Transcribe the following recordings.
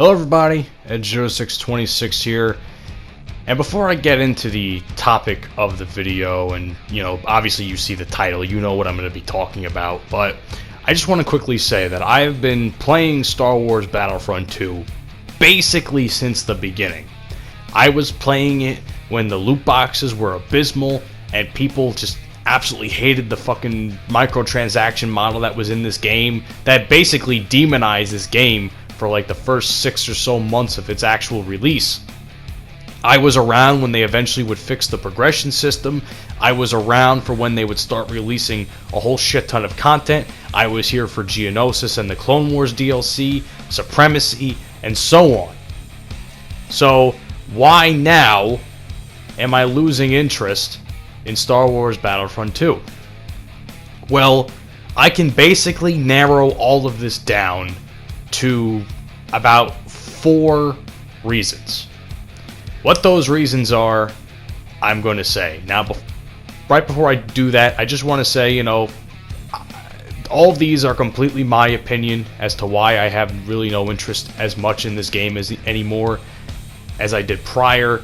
Hello everybody, Ed0626 here, and before I get into the topic of the video, and obviously you see the title, you know what I'm going to be talking about, but I just want to quickly say that I've been playing Star Wars Battlefront 2 basically since the beginning. I was playing it when the loot boxes were abysmal, and people just absolutely hated the fucking microtransaction model that was in this game, that basically demonized this game for like the first 6 or so months of its actual release. I was around when they eventually would fix the progression system. I was around for when they would start releasing a whole shit ton of content. I was here for Geonosis and the Clone Wars DLC, Supremacy, and so on. So why now am I losing interest in Star Wars Battlefront 2? Well, I can basically narrow all of this down to about 4 reasons. What those reasons are, I'm going to say. Now, right before I do that, I just want to say, all of these are completely my opinion as to why I have really no interest as much in this game anymore as I did prior.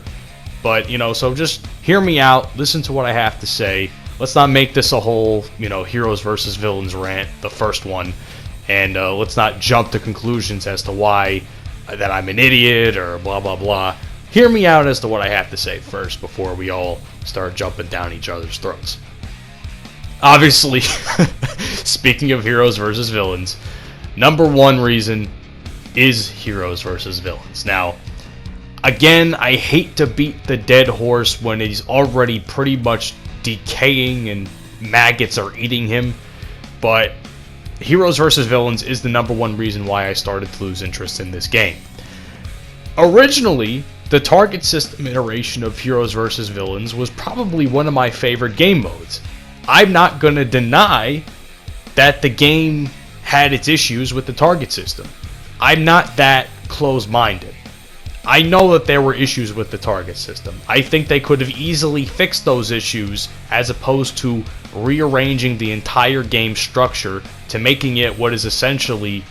But, so just hear me out, listen to what I have to say. Let's not make this a whole, heroes versus villains rant, the first one. And let's not jump to conclusions as to why that I'm an idiot or blah, blah, blah. Hear me out as to what I have to say first before we all start jumping down each other's throats. Obviously, speaking of heroes versus villains, number 1 reason is heroes versus villains. Now, again, I hate to beat the dead horse when he's already pretty much decaying and maggots are eating him, but heroes versus villains is the number 1 reason why I started to lose interest in this game. Originally, the target system iteration of heroes versus villains was probably one of my favorite game modes. I'm not going to deny that the game had its issues with the target system. I'm not that close-minded. I know that there were issues with the target system. I think they could have easily fixed those issues as opposed to rearranging the entire game structure to making it what is essentially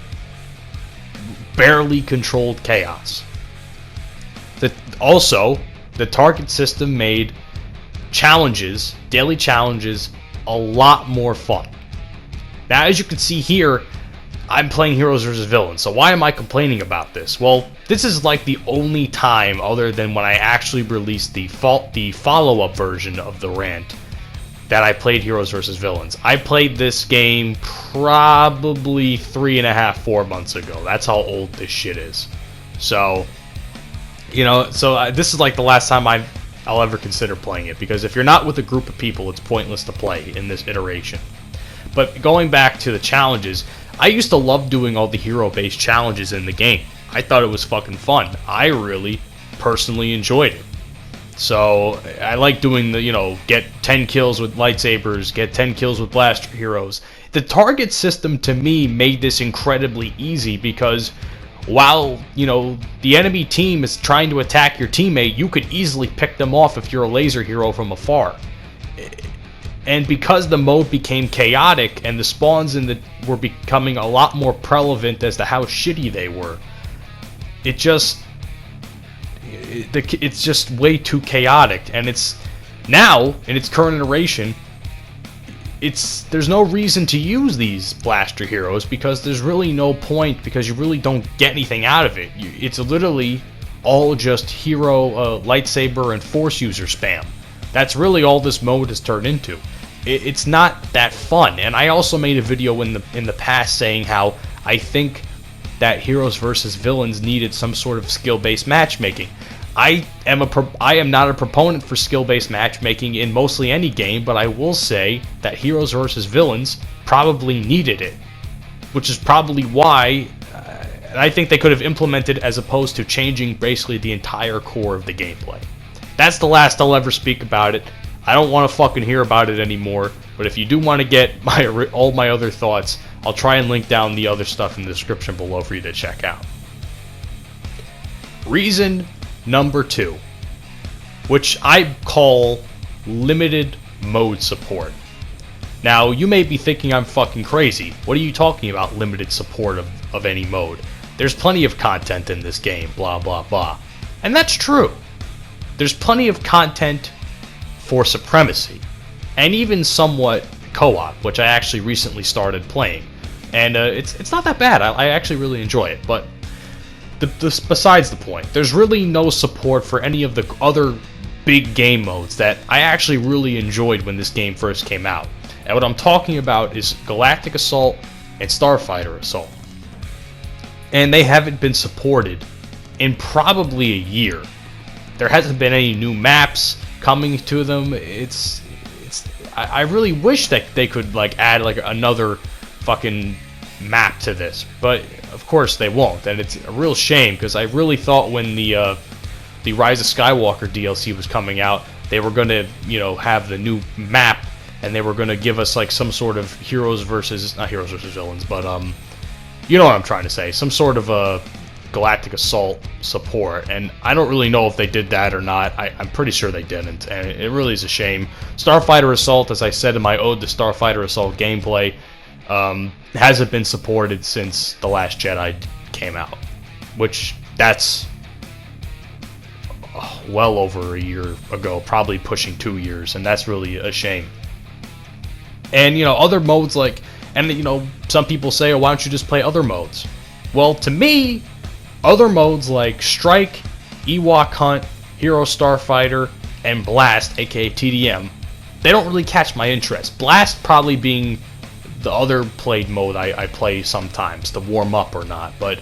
barely controlled chaos. Also, the target system made challenges, daily challenges, a lot more fun. Now, as you can see here, I'm playing heroes versus villains, so why am I complaining about this? Well, this is like the only time, other than when I actually released the follow-up version of the rant, that I played heroes versus villains. I played this game probably 3.5-4 months ago. That's how old this shit is. So, this is like the last time I'll ever consider playing it, because if you're not with a group of people, it's pointless to play in this iteration. But going back to the challenges, I used to love doing all the hero-based challenges in the game. I thought it was fucking fun. I really, personally enjoyed it. So, I like doing the, get 10 kills with lightsabers, get 10 kills with blaster heroes. The target system, to me, made this incredibly easy because while, the enemy team is trying to attack your teammate, you could easily pick them off if you're a laser hero from afar. And because the mode became chaotic and the spawns were becoming a lot more prevalent as to how shitty they were, it's just way too chaotic. And it's now, in its current iteration, there's no reason to use these blaster heroes because there's really no point, because you really don't get anything out of it. It's literally all just hero, lightsaber, and force user spam. That's really all this mode has turned into. It's not that fun. And I also made a video in the past saying how I think that heroes versus villains needed some sort of skill-based matchmaking. I am not a proponent for skill-based matchmaking in mostly any game, but I will say that heroes versus villains probably needed it, which is probably why I think they could have implemented as opposed to changing basically the entire core of the gameplay. That's the last I'll ever speak about it. I don't want to fucking hear about it anymore, but if you do want to get all my other thoughts, I'll try and link down the other stuff in the description below for you to check out. Reason number 2, which I call limited mode support. Now, you may be thinking I'm fucking crazy. What are you talking about, limited support of any mode? there's plenty of content in this game, blah, blah, blah. And that's true. There's plenty of content for Supremacy, and even somewhat co-op, which I actually recently started playing. And it's not that bad. I actually really enjoy it. But besides the point, there's really no support for any of the other big game modes that I actually really enjoyed when this game first came out. And what I'm talking about is Galactic Assault and Starfighter Assault. And they haven't been supported in probably a year. There hasn't been any new maps coming to them. I really wish that they could like add like another fucking map to this, but of course they won't, and it's a real shame because I really thought when the Rise of Skywalker DLC was coming out, they were gonna have the new map, and they were gonna give us like some sort of not heroes versus villains, but you know what I'm trying to say, some sort of a Galactic Assault support, and I don't really know if they did that or not. I'm pretty sure they didn't, and it really is a shame. Starfighter Assault, as I said in my Ode to Starfighter Assault gameplay, hasn't been supported since The Last Jedi came out, which that's well over a year ago, probably pushing 2 years, and that's really a shame. And other modes like, and some people say, oh, why don't you just play other modes? Well, to me, other modes like Strike, Ewok Hunt, Hero Starfighter, and Blast, aka TDM, they don't really catch my interest. Blast probably being the other played mode I play sometimes to warm up or not, but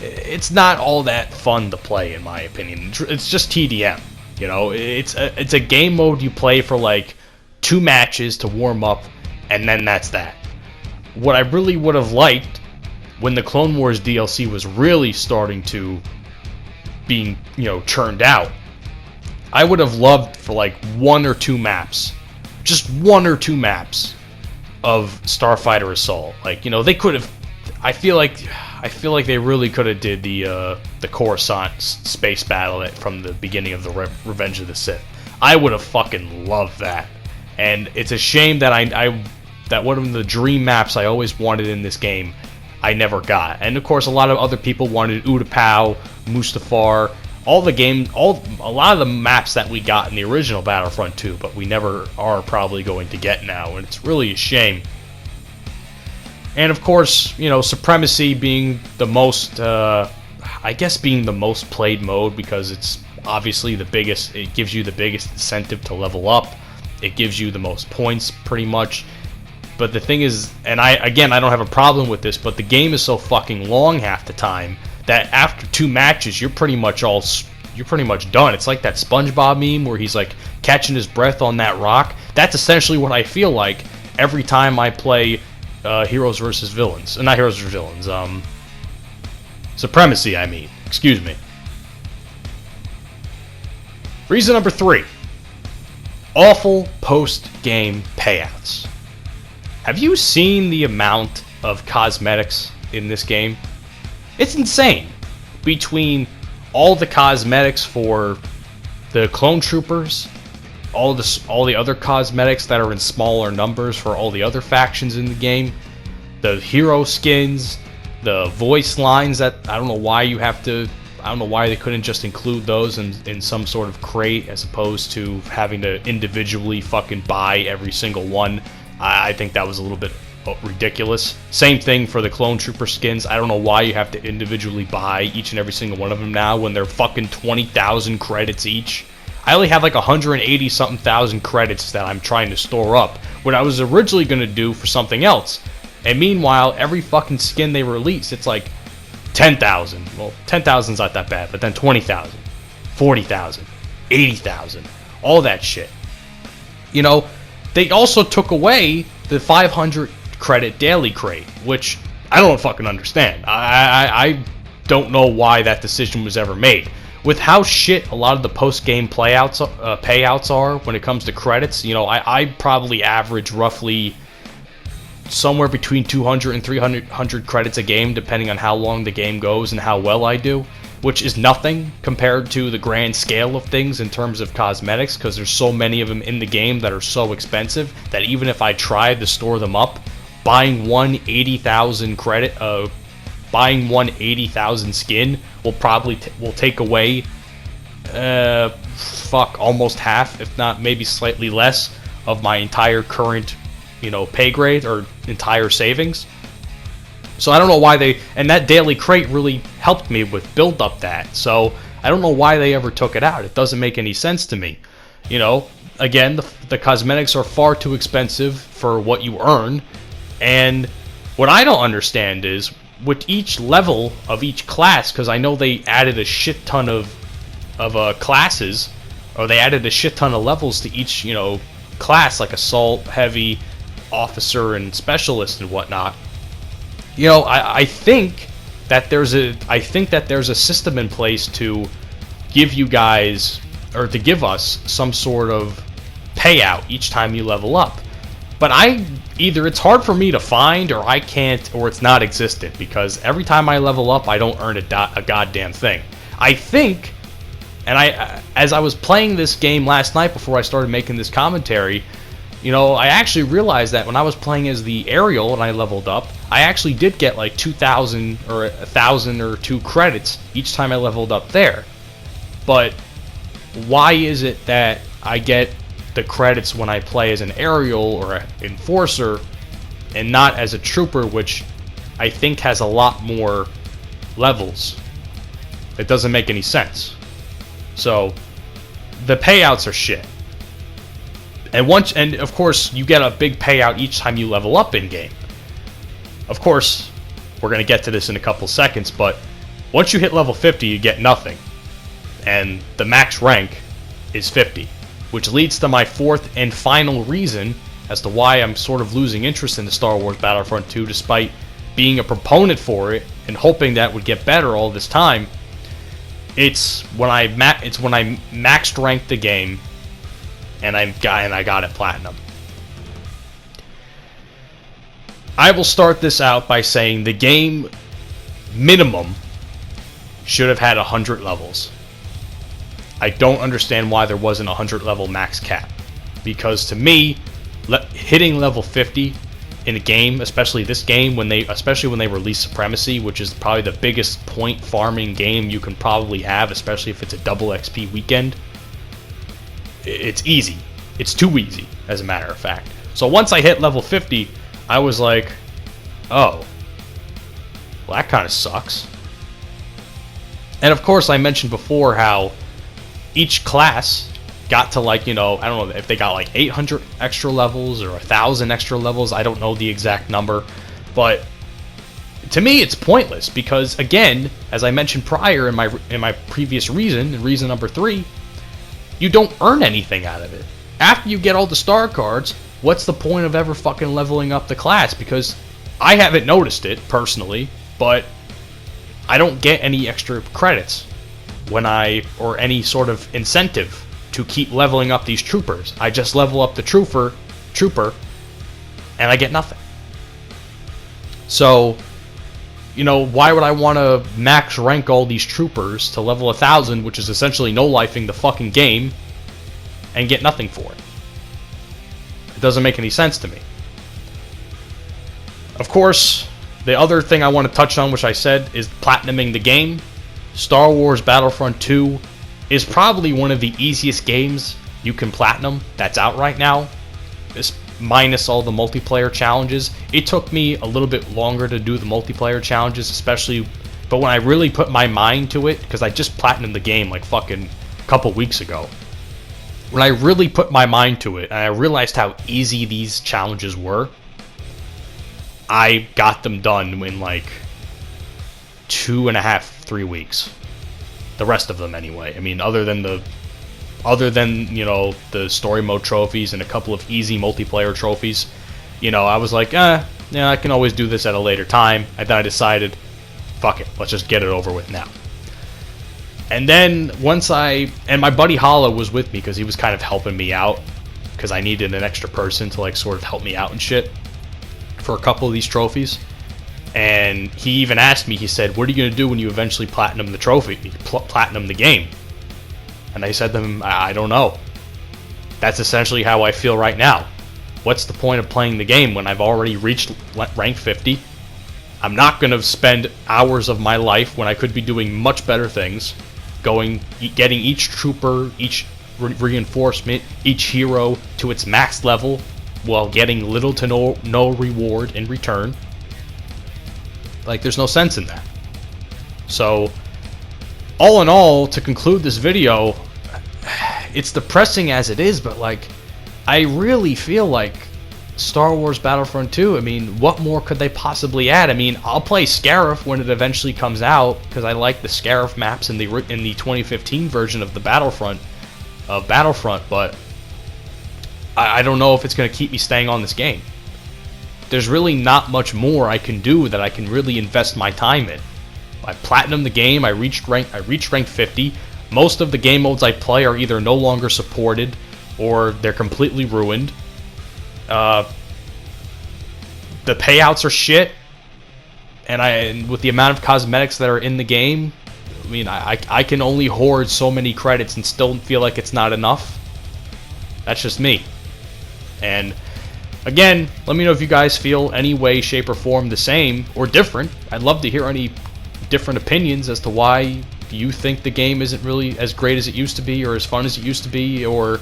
it's not all that fun to play in my opinion. It's just TDM, it's a game mode you play for like 2 matches to warm up, and then that's that. What I really would have liked when the Clone Wars DLC was really starting to being churned out, I would have loved for like 1 or 2 maps, just 1 or 2 maps of Starfighter Assault. Like they could have. I feel like they really could have did the Coruscant space battle from the beginning of the Revenge of the Sith. I would have fucking loved that. And it's a shame that that one of the dream maps I always wanted in this game, I never got. And of course, a lot of other people wanted Utapau, Mustafar, a lot of the maps that we got in the original Battlefront 2, but we never are probably going to get now, and it's really a shame. And of course, Supremacy being the most, being the most played mode, because it's obviously the biggest. It gives you the biggest incentive to level up. It gives you the most points, pretty much. But the thing is, and I don't have a problem with this, but the game is so fucking long half the time that after 2 matches, you're pretty much done. It's like that SpongeBob meme where he's like catching his breath on that rock. That's essentially what I feel like every time I play Heroes versus Villains. Not Heroes versus Villains. Supremacy, I mean. Excuse me. Reason number 3. Awful post-game payouts. Have you seen the amount of cosmetics in this game? It's insane. Between all the cosmetics for the clone troopers, all the other cosmetics that are in smaller numbers for all the other factions in the game, the hero skins, the voice lines that I don't know why they couldn't just include those in some sort of crate as opposed to having to individually fucking buy every single one. I think that was a little bit ridiculous. Same thing for the clone trooper skins. I don't know why you have to individually buy each and every single one of them now when they're fucking 20,000 credits each. I only have like 180 something thousand credits that I'm trying to store up, what I was originally going to do for something else. And meanwhile, every fucking skin they release, it's like 10,000. Well, 10,000's not that bad, but then 20,000, 40,000, 80,000, all that shit. They also took away the 500 credit daily crate, which I don't fucking understand. I don't know why that decision was ever made. With how shit a lot of the post-game payouts are when it comes to credits, I probably average roughly somewhere between 200 and 300 credits a game, depending on how long the game goes and how well I do, which is nothing compared to the grand scale of things in terms of cosmetics, because there's so many of them in the game that are so expensive that even if I tried to store them up, buying one 80,000 credit buying one 80,000 skin will probably will take away almost half, if not maybe slightly less, of my entire current, pay grade or entire savings. So I don't know why and that daily crate really helped me with build up that. So I don't know why they ever took it out. It doesn't make any sense to me. Again, the cosmetics are far too expensive for what you earn. And what I don't understand is, with each level of each class, because I know they added a shit ton of classes, or they added a shit ton of levels to each, class, like assault, heavy, officer, and specialist and whatnot. I think that there's a system in place to give you guys, or to give us, some sort of payout each time you level up. But either it's hard for me to find, or I can't, or it's not existent, because every time I level up, I don't earn a goddamn thing. I think, and as I was playing this game last night before I started making this commentary, I actually realized that when I was playing as the Ariel and I leveled up, I actually did get like 2,000 or 1,000 or 2 credits each time I leveled up there. But why is it that I get the credits when I play as an Ariel or an Enforcer and not as a Trooper, which I think has a lot more levels? It doesn't make any sense. So the payouts are shit. And of course you get a big payout each time you level up in game. Of course, we're going to get to this in a couple seconds, but once you hit level 50, you get nothing. And the max rank is 50, which leads to my fourth and final reason as to why I'm sort of losing interest in the Star Wars Battlefront 2, despite being a proponent for it and hoping that it would get better all this time. It's when I maxed ranked the game and I got it platinum. I will start this out by saying the game minimum should have had 100 levels. I don't understand why there wasn't a 100 level max cap, because to me, hitting level 50 in a game, especially this game, especially when they release Supremacy, which is probably the biggest point farming game you can probably have, especially if it's a double XP weekend, it's easy. It's too easy, as a matter of fact. So once I hit level 50, I was like, oh, well, that kind of sucks. And of course, I mentioned before how each class got to, like, I don't know if they got like 800 extra levels or 1,000 extra levels. I don't know the exact number, but to me, it's pointless because, again, as I mentioned prior in my previous reason number 3, you don't earn anything out of it. After you get all the star cards, what's the point of ever fucking leveling up the class? Because I haven't noticed it personally, but I don't get any extra credits or any sort of incentive to keep leveling up these troopers. I just level up the trooper, and I get nothing. So, why would I want to max rank all these troopers to level 1,000, which is essentially no-lifing the fucking game, and get nothing for it? It doesn't make any sense to me. Of course, the other thing I want to touch on, which I said, is platinuming the game. Star Wars Battlefront 2 is probably one of the easiest games you can platinum that's out right now, minus all the multiplayer challenges. It took me a little bit longer to do the multiplayer challenges, but when I really put my mind to it, because I just platinumed the game like fucking a couple weeks ago. When I really put my mind to it, and I realized how easy these challenges were, I got them done in like 2.5, 3 weeks. The rest of them anyway. I mean, other than the story mode trophies and a couple of easy multiplayer trophies, I was like, I can always do this at a later time. And then I decided, fuck it, let's just get it over with now. And then and my buddy Hollow was with me because he was kind of helping me out because I needed an extra person to like sort of help me out and shit for a couple of these trophies. And he even asked me, he said, what are you going to do when you eventually platinum the trophy, platinum the game? And I said to him, I don't know. That's essentially how I feel right now. What's the point of playing the game when I've already reached rank 50? I'm not going to spend hours of my life when I could be doing much better things, getting each trooper, each reinforcement, each hero to its max level while getting little to no reward in return. Like, there's no sense in that. So, all in all, to conclude this video, it's depressing as it is, but like, I really feel like Star Wars Battlefront 2, I mean, what more could they possibly add? I mean, I'll play Scarif when it eventually comes out, because I like the Scarif maps in the 2015 version of the Battlefront, but I don't know if it's going to keep me staying on this game. There's really not much more I can do that I can really invest my time in. I platinumed the game, I reached rank 50. Most of the game modes I play are either no longer supported or they're completely ruined. The payouts are shit, and with the amount of cosmetics that are in the game, I mean, I can only hoard so many credits and still feel like it's not enough. That's just me. And again, let me know if you guys feel any way, shape, or form the same or different. I'd love to hear any different opinions as to why you think the game isn't really as great as it used to be or as fun as it used to be, or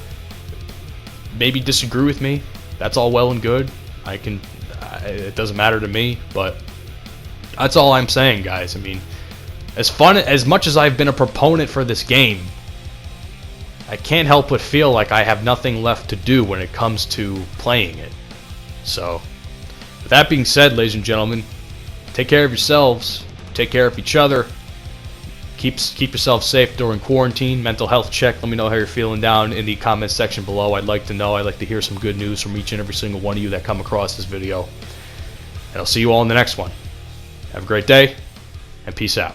maybe disagree with me. That's all well and good. It doesn't matter to me, but that's all I'm saying, guys. I mean, as much as I've been a proponent for this game, I can't help but feel like I have nothing left to do when it comes to playing it. So, with that being said, ladies and gentlemen, take care of yourselves, take care of each other, keep yourself safe during quarantine, mental health check. Let me know how you're feeling down in the comments section below. I'd like to know. I'd like to hear some good news from each and every single one of you that come across this video. And I'll see you all in the next one. Have a great day, and peace out.